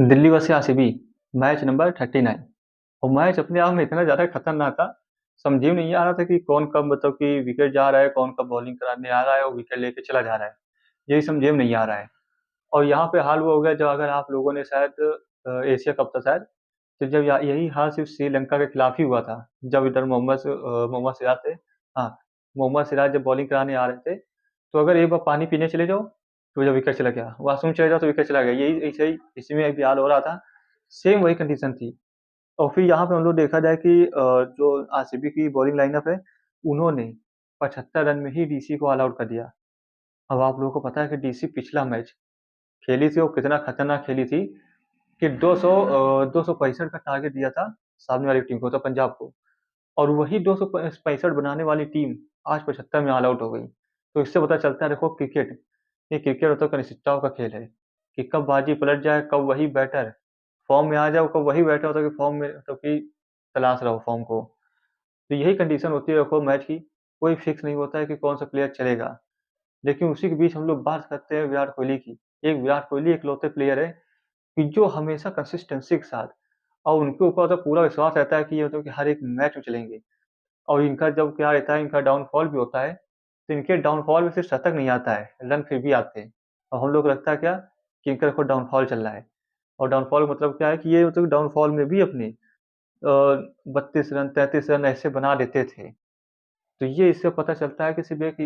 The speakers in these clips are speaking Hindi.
Delhi versus RCB, match number 39। और मैच अपने आप में इतना ज़्यादा खतरनाक था, समझ ही नहीं आ रहा था कि कौन कब मतलब कि विकेट जा रहा है, कौन कब बॉलिंग कराने आ रहा है और विकेट लेके चला जा रहा है। यही समझ में नहीं आ रहा है। और यहाँ पे हाल वो हो गया, जो अगर आप लोगों ने शायद एशिया कप था शायद, तो जब यही हाल सिर्फ श्रीलंका के खिलाफ ही हुआ था। जब इधर मोहम्मद सिराज थे। हाँ, मोहम्मद सिराज जब बॉलिंग कराने आ रहे थे, तो अगर एक बार पानी पीने चले जाओ तो जब विकेट चला गया, वॉशरूम चले जाओ तो विकेट चला गया, यही ऐसे ही इसी में भी हाल हो रहा था। सेम वही कंडीशन थी। और फिर यहाँ पे हम लोग देखा जाए कि जो आरसीबी की बॉलिंग लाइनअप है, उन्होंने 75 रन में ही डीसी को ऑल आउट कर दिया। अब आप लोगों को पता है कि डीसी पिछला मैच खेली थी और कितना खतरनाक खेली थी कि 265 का टारगेट दिया था सामने वाली टीम को, तो पंजाब को। और वही 265 बनाने वाली टीम आज 75 में ऑल आउट हो गई। तो इससे पता चलता है, देखो क्रिकेट, ये क्रिकेट होता है कनिष्ठताओं का खेल है कि कब बाजी पलट जाए, कब वही बैटर फॉर्म में आ जाए, कब वही बैटर होता है कि फॉर्म में मतलब कि तलाश रहो फॉर्म को। तो यही कंडीशन होती है देखो मैच की। कोई फिक्स नहीं होता है कि कौन सा प्लेयर चलेगा। लेकिन उसी के बीच हम लोग बात करते हैं विराट कोहली की। एक विराट कोहली इकलौते प्लेयर है कि जो हमेशा कंसिस्टेंसी के साथ, और उनके ऊपर तो पूरा विश्वास रहता है कि ये मतलब कि हर एक मैच में चलेंगे। और इनका जब क्या रहता है, इनका डाउनफॉल भी होता है, तो इनके डाउनफॉल में सिर्फ शतक नहीं आता है, रन फिर भी आते हैं। और हम लोग को लगता है क्या कि इनका देखो डाउनफॉल चल रहा है। और डाउनफॉल मतलब क्या है कि ये मतलब डाउनफॉल में भी अपने 32 रन 33 रन ऐसे बना देते थे। तो ये इससे पता चलता है कि सिर्फ एक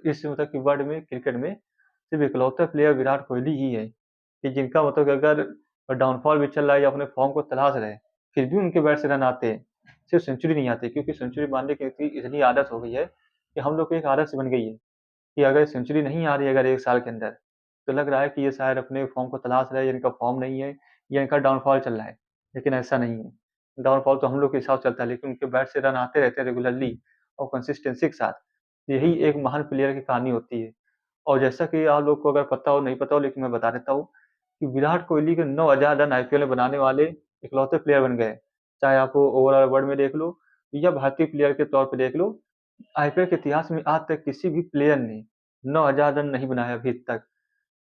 इस मतलब कि वर्ल्ड में क्रिकेट में सिर्फ इकलौता प्लेयर विराट कोहली ही है कि जिनका मतलब कि अगर डाउनफॉल भी चल रहा है या अपने फॉर्म को तलाश रहे हैं, फिर भी उनके बैट से रन आते हैं, सिर्फ सेंचुरी नहीं आती। क्योंकि सेंचुरी मारने की इतनी आदत हो गई है कि हम लोग को एक आदत सी बन गई है कि अगर सेंचुरी नहीं आ रही है अगर एक साल के अंदर, तो लग रहा है कि ये शायद अपने फॉर्म को तलाश रहे हैं, या इनका फॉर्म नहीं है, या इनका डाउनफॉल चल रहा है। लेकिन ऐसा नहीं है, डाउनफॉल तो हम लोग के हिसाब से चलता है, लेकिन उनके बैट से रन आते रहते हैं रेगुलरली और कंसिस्टेंसी के साथ। यही एक महान प्लेयर की कहानी होती है। और जैसा कि आप लोग को अगर पता हो नहीं पता हो, लेकिन मैं बता देता हूँ कि विराट कोहली के 9,000 रन आईपीएल में बनाने वाले इकलौते प्लेयर बन गए। चाहे आप ओवरऑल वर्ल्ड में देख लो या भारतीय प्लेयर के तौर पे देख लो, आईपीएल के इतिहास में आज तक किसी भी प्लेयर ने 9,000 रन नहीं बनाया अभी तक।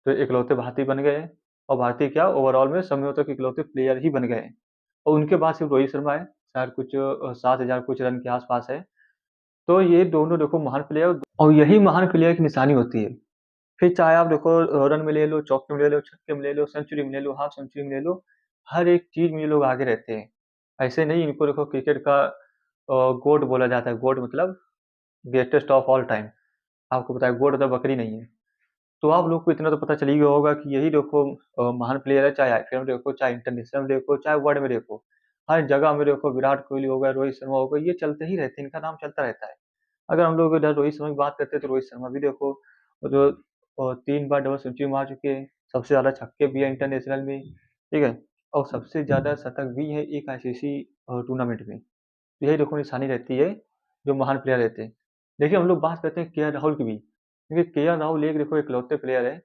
तो इकलौते भारतीय बन गए। और भारतीय क्या, ओवरऑल में समझो तो इकलौते प्लेयर ही बन गए। और उनके बाद सिर्फ रोहित शर्मा है, शायद कुछ 7,000 कुछ रन के आसपास है। तो ये दोनों देखो महान प्लेयर, और यही महान प्लेयर की निशानी होती है। फिर चाहे आप देखो रन में ले लो, चौके में ले लो, छक्के में ले लो, सेंचुरी में ले लो, हाफ सेंचुरी में ले लो, हर एक चीज में ये लोग आगे रहते हैं। ऐसे नहीं, इनको देखो क्रिकेट का गोट बोला जाता है। गोट मतलब ग्रेटेस्ट ऑफ ऑल टाइम। आपको पता है गोट तो बकरी नहीं है। तो आप लोग को इतना तो पता चल ही गया होगा कि यही देखो महान प्लेयर है, चाहे आईपीएल में देखो, चाहे इंटरनेशनल में देखो, चाहे वर्ल्ड में देखो। हर जगह में देखो विराट कोहली हो गया, रोहित शर्मा हो गया, ये चलते ही रहते हैं, इनका नाम चलता रहता है। अगर हम लोग इधर रोहित शर्मा की बात करते हैं तो रोहित शर्मा भी देखो, जो 3 बार डबल सेंचुरी मार चुके हैं, सबसे ज्यादा छक्के भी है इंटरनेशनल में, ठीक है। और सबसे ज्यादा शतक भी है एक आईसीसी टूर्नामेंट में। तो यही देखो निशानी रहती है जो महान प्लेयर रहते हैं। देखिए हम लोग बात करते हैं के राहुल की भी, क्योंकि के राहुल एक देखो इकलौते प्लेयर है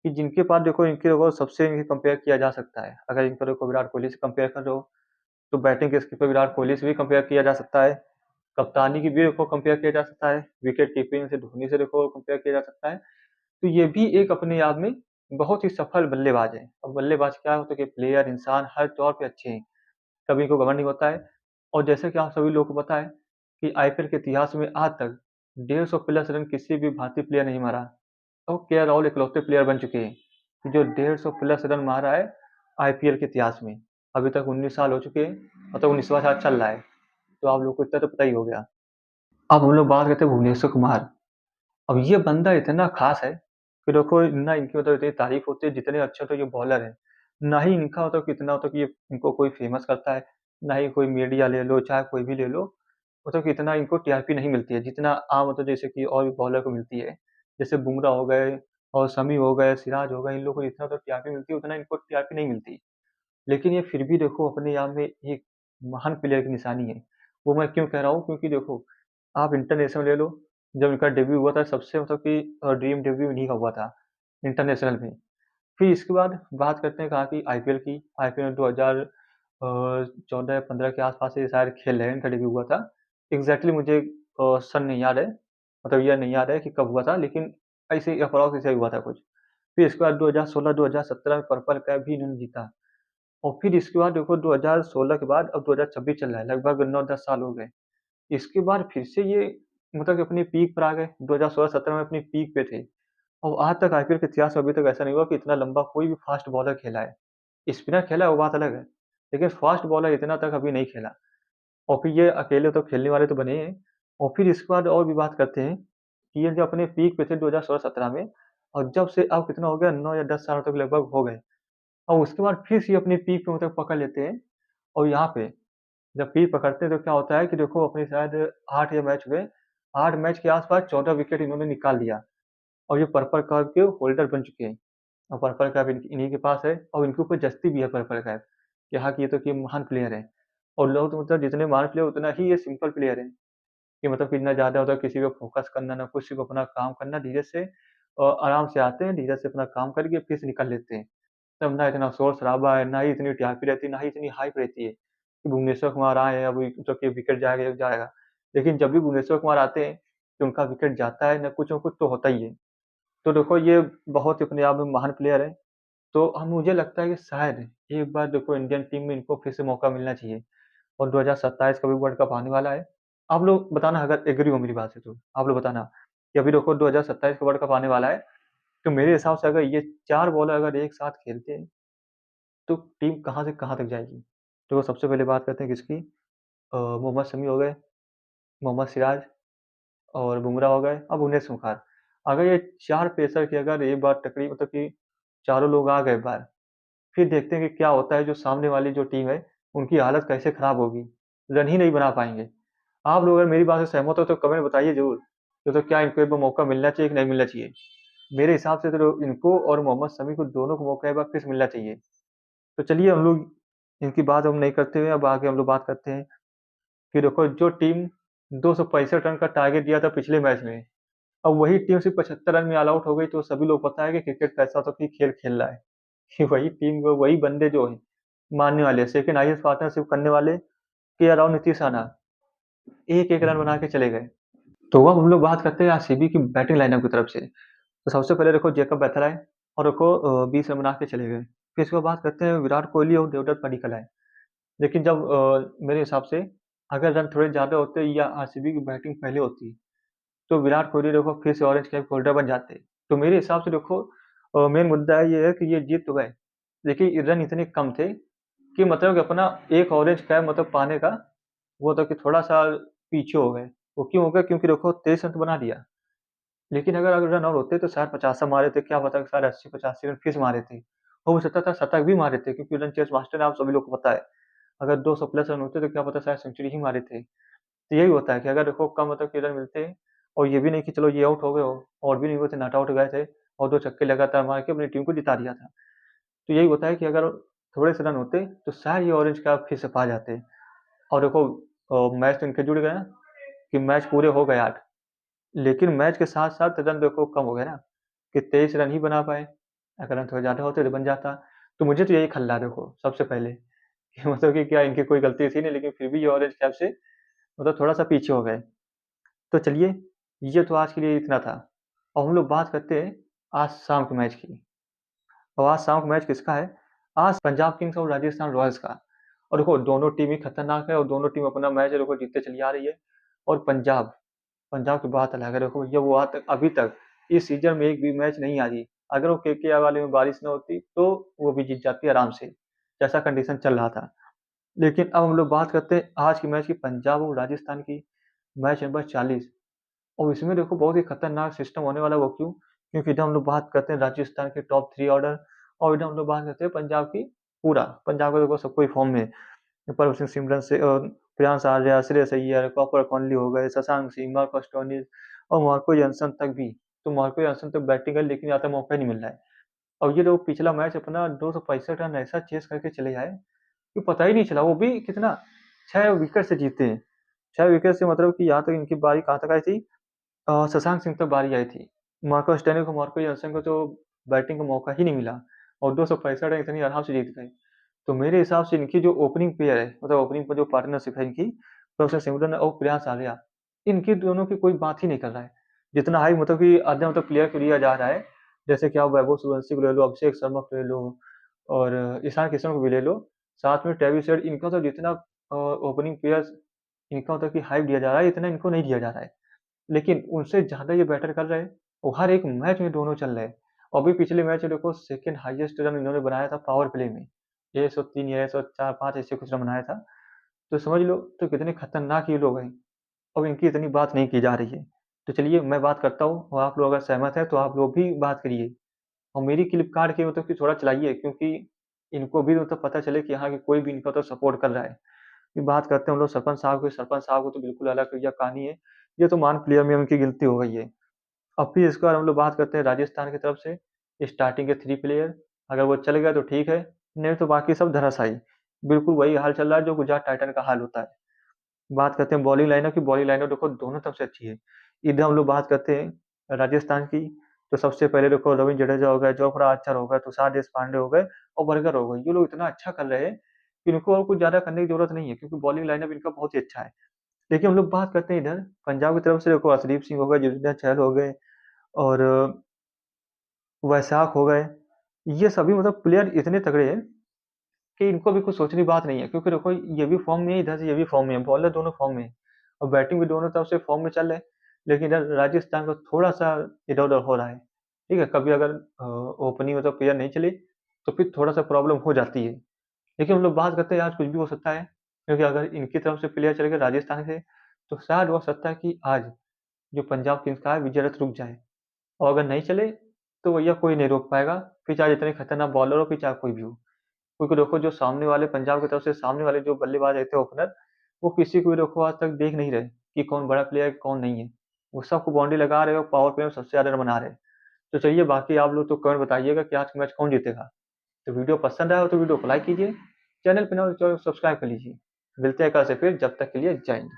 कि जिनके पास देखो इनके देखो सबसे इनके कंपेयर किया जा सकता है। अगर इनको देखो विराट कोहली से कंपेयर कर रहे हो, तो बैटिंग के स्किल पे विराट कोहली से भी कंपेयर किया जा सकता है। कप्तानी की भी देखो कंपेयर किया जा सकता है, विकेट कीपिंग से धोनी से देखो कंपेयर किया जा सकता है। तो ये भी एक अपने आप में बहुत ही सफल बल्लेबाज है। अब बल्लेबाज क्या होता है कि प्लेयर इंसान हर तौर पे अच्छे हैं, कभी इनको घमंड नहीं होता है। और जैसे कि आप सभी लोगों को पता है कि आईपीएल के इतिहास में आज तक 150 प्लस रन किसी भी भारतीय प्लेयर नहीं मारा। तो के राहुल इकलौते प्लेयर बन चुके हैं कि जो 150 प्लस रन मारा है आईपीएल के इतिहास में। अभी तक 19 साल हो चुके हैं, मतलब 19वां साल चल रहा है। तो आप लोग को इतना तो पता ही हो गया। अब हम लोग बात करते हैं भुवनेश्वर कुमार। अब ये बंदा इतना खास है कि देखो ना इनकी मतलब इतनी तारीफ होती है जितने अच्छे तो ये बॉलर है, ना ही इनका होता कि इतना होता कि ये इनको कोई फेमस करता है, ना ही कोई मीडिया ले लो चाहे कोई भी ले लो, मतलब कि इतना इनको टीआरपी नहीं मिलती है जितना आम मतलब जैसे कि और भी बॉलर को मिलती है। जैसे बुमराह हो गए और शमी हो गए, सिराज हो गए, इन लोगों को इतना तो टीआरपी मिलती है, उतना इनको टीआरपी नहीं मिलती। लेकिन ये फिर भी देखो अपने आप में एक महान प्लेयर की निशानी है। वो मैं क्यों कह रहा हूँ, क्योंकि देखो आप इंटरनेशनल ले लो, जब इनका डेब्यू हुआ था सबसे मतलब कि ड्रीम डेब्यू इन्हीं का हुआ था इंटरनेशनल में। फिर इसके बाद बात करते हैं कहाँ की, आईपीएल की। आईपीएल में 2014 या 15 के आसपास से शायद खेल रहे हैं, इनका डेब्यू हुआ था। एग्जैक्टली मुझे सन नहीं याद है, मतलब यह नहीं याद है कि कब हुआ था, लेकिन ऐसे अप्रॉक्स ऐसे हुआ था कुछ। फिर इसके बाद 2016-2017 में पर्पल कैप भी इन्होंने जीता। और फिर इसके बाद देखो 2016 के बाद अब 2026 चल रहा है, लगभग 9-10 साल हो गए। इसके बाद फिर से ये मतलब कि अपनी पीक पर आ गए, 2016-17 में अपनी पीक पे थे। और आज तक आईपीएल के इतिहास में अभी तक ऐसा नहीं हुआ कि इतना लंबा कोई भी फास्ट बॉलर खेला है। स्पिनर खेला है वो बात अलग है, लेकिन फास्ट बॉलर इतना तक अभी नहीं खेला। और फिर ये अकेले तो खेलने वाले तो बने ही हैं। और फिर इसके बाद और भी बात करते हैं कि ये जो अपने पीक पे थे 2016-17 में, और जब से अब कितना हो गया 9 या 10 साल तक लगभग हो गए। और उसके बाद फिर से ये अपनी पीक पे मतलब पकड़ लेते हैं। और यहाँ पे जब पीक पकड़ते हैं तो क्या होता है कि देखो अपने शायद 8 या मैच हुए, 8 मैच के आस-पास 14 विकेट इन्होंने निकाल लिया। और ये पर्पल कैप के होल्डर बन चुके हैं। और पर्पल कैप इन्हीं के पास है, और इनके ऊपर जस्ती भी है पर्पल कैप कि हाँ, कि ये तो कि महान प्लेयर हैं। और लोग तो मतलब जितने महान प्लेयर उतना ही ये सिंपल प्लेयर हैं कि मतलब कि इतना ज़्यादा होता है किसी पे फोकस करना, ना कुछ, सिर्फ अपना काम करना धीरे से, आराम से आते हैं, धीरे से अपना काम करके फिर से निकल लेते हैं। तब ना इतना शोर-शराबा है, ना ही इतनी टीआरपी रहती है, ना ही इतनी हाइप रहती है कि भुवनेश्वर कुमार आए हैं, अब तो कि विकेट जाएगा तो जाएगा। लेकिन जब भी भुवनेश्वर कुमार आते हैं, तो उनका विकेट जाता है, ना कुछ तो होता ही है। तो देखो ये बहुत ही अपने आप में महान प्लेयर है। तो मुझे लगता है कि शायद एक बार देखो इंडियन टीम में इनको फिर से मौका मिलना चाहिए। और 2027 का भी वर्ल्ड कप आने वाला है। आप लोग बताना अगर एग्री हो मेरी बात से तो। आप लोग बताना कि अभी देखो 2027 का वर्ल्ड कप आने वाला है, तो मेरे हिसाब से अगर ये 4 बॉलर अगर एक साथ खेलते हैं, तो टीम कहाँ से कहाँ तक जाएगी। तो सबसे पहले बात करते हैं किसकी, मोहम्मद शमी हो गए, मोहम्मद सिराज और बुमराह हो गए, अब भुवनेश्वर कुमार। अगर ये 4 पेसर की अगर एक बार टकरी मतलब कि चारों लोग आ गए एक बार, फिर देखते हैं कि क्या होता है, जो सामने वाली जो टीम है, उनकी हालत कैसे खराब होगी, रन ही नहीं बना पाएँगे। आप लोग अगर मेरी बात से सहमत हो तो कमेंट में बताइए ज़रूर। तो क्या इनको एक बार मौका मिलना चाहिए कि नहीं मिलना चाहिए? मेरे हिसाब से तो इनको और मोहम्मद शमी को दोनों को मौका एक बार फिर से मिलना चाहिए। तो चलिए हम लोग इनकी बात हम नहीं करते हुए अब आगे हम लोग बात करते हैं कि देखो जो टीम 265 रन का टारगेट दिया था पिछले मैच में, अब वही टीम सिर्फ़ 75 रन में ऑल आउट हो गई, तो सभी लोग पता है कि क्रिकेट कैसा होता है कि खेल खेल रहा है। कि वही टीम को वही बंदे जो हैं मारने वाले, सेकंड हाईएस्ट पार्टनरशिप करने वाले के राहुल नीतीश राणा एक-एक रन बना के चले गए। तो अब हम लोग बात करते हैं आरसीबी की बैटिंग लाइनअप की तरफ से। तो सबसे पहले देखो जेकब बैथर आए और देखो 20 रन बना के चले गए। फिर इसके बाद बात करते हैं विराट कोहली और देवदत्त पडिक्कल आए। लेकिन जब मेरे हिसाब से अगर रन थोड़े ज़्यादा होते या आरसीबी की बैटिंग पहले होती, तो विराट कोहली देखो फिर से ऑरेंज कैप होल्डर बन जाते। तो मेरे हिसाब से देखो मेन मुद्दा ये है कि ये जीत तो गए, लेकिन रन इतने कम थे कि मतलब कि अपना एक ऑरेंज कैप मतलब पाने का वो तो कि थोड़ा-सा पीछे हो गए। वो क्यों हो गए? क्योंकि देखो 23 रन तो बना दिया। लेकिन अगर रन और होते तो शायद 50 मारे थे, क्या पता शायद 80-85 रन फिर से मारे थे। हो सकता था शतक भी मारे थे क्योंकि रन चेस मास्टर है, आप सभी लोग को पता है। अगर 200 प्लस रन होते तो क्या पता शायद सेंचुरी ही मारे थे। तो यही होता है कि अगर देखो कम मतलब कि रन मिलते और ये भी नहीं कि चलो ये आउट हो गए हो और भी नहीं हुए थे, नॉट आउट हो गए थे और 2 छक्के लगातार मार के अपनी टीम को जिता दिया था। तो यही होता है कि अगर थोड़े से रन होते तो शायद ये ऑरेंज कैप फिर से पा जाते। और देखो मैच तो इनके जुड़ गए ना कि मैच पूरे हो गए 8, लेकिन मैच के साथ-साथ रन देखो कम हो गए ना कि 23 रन ही बना पाए। अगर रन थोड़े ज़्यादा होते तो बन जाता। तो मुझे तो यही खलना है देखो सबसे पहले कि मतलब कि क्या इनकी कोई गलती थी नहीं, लेकिन फिर भी ये ऑरेंज कैप से मतलब थोड़ा-सा पीछे हो गए। तो चलिए, ये तो आज के लिए इतना था। अब हम लोग बात करते हैं आज शाम के मैच की। और आज शाम को मैच किसका है? आज पंजाब किंग्स और राजस्थान रॉयल्स का। और देखो दोनों टीम ही खतरनाक है और दोनों टीम अपना मैच देखो जीतते चली आ रही है। और पंजाब पंजाब की बात अलग है, देखो ये वो आज तक अभी तक इस सीज़न में एक भी मैच नहीं हारी। अगर वो केकेआर वाले में बारिश ना होती तो वो भी जीत जाती आराम से, जैसा कंडीशन चल रहा था। लेकिन अब हम लोग बात करते हैं आज की मैच की, पंजाब और राजस्थान की, मैच नंबर 40। और इसमें देखो बहुत ही खतरनाक सिस्टम होने वाला है, वो क्यों? क्योंकि इधर हम लोग बात करते हैं राजस्थान के टॉप 3 ऑर्डर और इधर हम लोग बात करते हैं पंजाब की, पूरा पंजाब का देखो सब कोई फॉर्म में है। परम सिंह, सिमरन से प्रियांश आर्या, श्रेयस अय्यर, कॉपर कॉनली हो गए, शशांक सिंह, मार्कस स्टोइनिस और मार्को जॉनसन तक भी। तो मार्को जॉनसन तो बैटिंग है लेकिन यहाँ तक मौका ही नहीं मिल रहा है। और ये जो पिछला मैच अपना 265 रन ऐसा चेस करके चले आए कि पता ही नहीं चला, वो भी कितना 6 विकेट से जीते हैं। 6 विकेट से मतलब कि यहाँ तक इनकी बारी कहाँ तक आई थी, शशांक सिंह तक बारी आई थी। मार्को स्टोइनिस को, मार्को जॉनसन को तो बैटिंग का मौका ही नहीं मिला और 265 रन इतनी आराम से जीत गए। तो मेरे हिसाब से इनकी जो ओपनिंग पेयर है, मतलब ओपनिंग पर जो पार्टनरशिप है इनकी, प्रोफेसर सिमरन और प्रियांश आर्या, इनकी दोनों की कोई बात ही नहीं कर रहा है। जितना हाई मतलब कि आधा मतलब प्लेयर को लिया जा रहा है, जैसे कि आप वैभव सूर्यवंशी को ले लो, अभिषेक शर्मा को ले लो और ईशान किशन को भी ले लो। साथ में ट्रेविस हेड, इनका तो जितना ओपनिंग प्लेयर्स इनका मतलब कि हाइप दिया जा रहा है, इतना इनको नहीं दिया जा रहा है। लेकिन उनसे ज़्यादा ये बेटर कर रहे हैं और हर एक मैच में दोनों चल रहे हैं। अभी पिछले मैच में देखो सेकंड हाईएस्ट रन इन्होंने बनाया था पावर प्ले में, 103 या 104-5 ऐसे कुछ रन बनाया था। तो समझ लो तो कितने खतरनाक ये लोग हैं। अब इनकी इतनी बात नहीं की जा रही है। तो चलिए मैं बात करता हूँ और आप लोग अगर सहमत हैं तो आप लोग भी बात करिए और मेरी क्लिप काट के मतलब कि थोड़ा चलाइए, क्योंकि इनको भी मतलब पता चले कि हाँ कि कोई भी इनका तो सपोर्ट कर रहा है। फिर बात करते हैं हम लोग सरपंच साहब की। सरपंच साहब को तो बिल्कुल अलग भैया कहानी है। ये तो मान प्लेयर में उनकी गिनती हो गई है। अब फिर इसके बाद हम लोग बात करते हैं राजस्थान की तरफ से। स्टार्टिंग के 3 प्लेयर, अगर वो चल गया तो ठीक है, नहीं तो बाकी सब धराशायी। बिल्कुल वही हाल चल रहा है जो गुजरात टाइटन का हाल होता है। बात करते हैं बॉलिंग लाइनअप की। बॉलिंग लाइनअप देखो दोनों तरफ से अच्छी है। इधर हम लोग बात करते हैं राजस्थान की, तो सबसे पहले देखो रविंद्र जडेजा हो गए, जोफ्रा आर्चर हो गए, तुषार देशपांडे हो गए और बर्गर हो गए। ये लोग इतना अच्छा कर रहे हैं कि इनको और कुछ ज्यादा करने की जरूरत नहीं है, क्योंकि बॉलिंग लाइनअप इनका बहुत ही अच्छा है। देखिए हम लोग बात करते हैं इधर पंजाब की तरफ से। देखो अर्शदीप सिंह हो गए, युजवेंद्र चहल हो गए और वैशाख हो गए। ये सभी मतलब प्लेयर इतने तगड़े हैं कि इनको भी कुछ सोचने की बात नहीं है, क्योंकि देखो ये भी फॉर्म में है, इधर से ये भी फॉर्म में है, बॉलर दोनों फॉर्म में है और बैटिंग भी दोनों तरफ से फॉर्म में चल रहे हैं। लेकिन इधर राजस्थान को थोड़ा सा इधर उधर हो रहा है। ठीक है, कभी अगर ओपनिंग मतलब प्लेयर नहीं चले तो फिर थोड़ा सा प्रॉब्लम हो जाती है। लेकिन हम लोग बात करते हैं आज कुछ भी हो सकता है, क्योंकि अगर इनकी तरफ से प्लेयर चले गए राजस्थान से तो शायद हो सकता है कि आज जो पंजाब किंग्स का है विजय रथ रुक जाए। और अगर नहीं चले तो भैया कोई नहीं रोक पाएगा, फिर चाहे जितने खतरनाक बॉलर हो, फिर चाहे कोई भी हो। क्योंकि देखो जो सामने वाले पंजाब की तरफ से सामने वाले जो बल्लेबाज रहते हैं ओपनर, वो किसी को भी देखो आज तक देख नहीं रहे कि कौन बड़ा प्लेयर है कौन नहीं है। वो सबको बाउंड्री लगा रहे हो, पावर प्ले में सबसे ज्यादा रन बना रहे हैं। तो चलिए बाकी आप लोग तो कमेंट बताइएगा कि आज का मैच कौन जीतेगा। तो वीडियो पसंद आया हो तो वीडियो को लाइक कीजिए, चैनल पर ना हो तो सब्सक्राइब कर लीजिए। मिलते हैं कल से फिर, जब तक के लिए जय हिंद।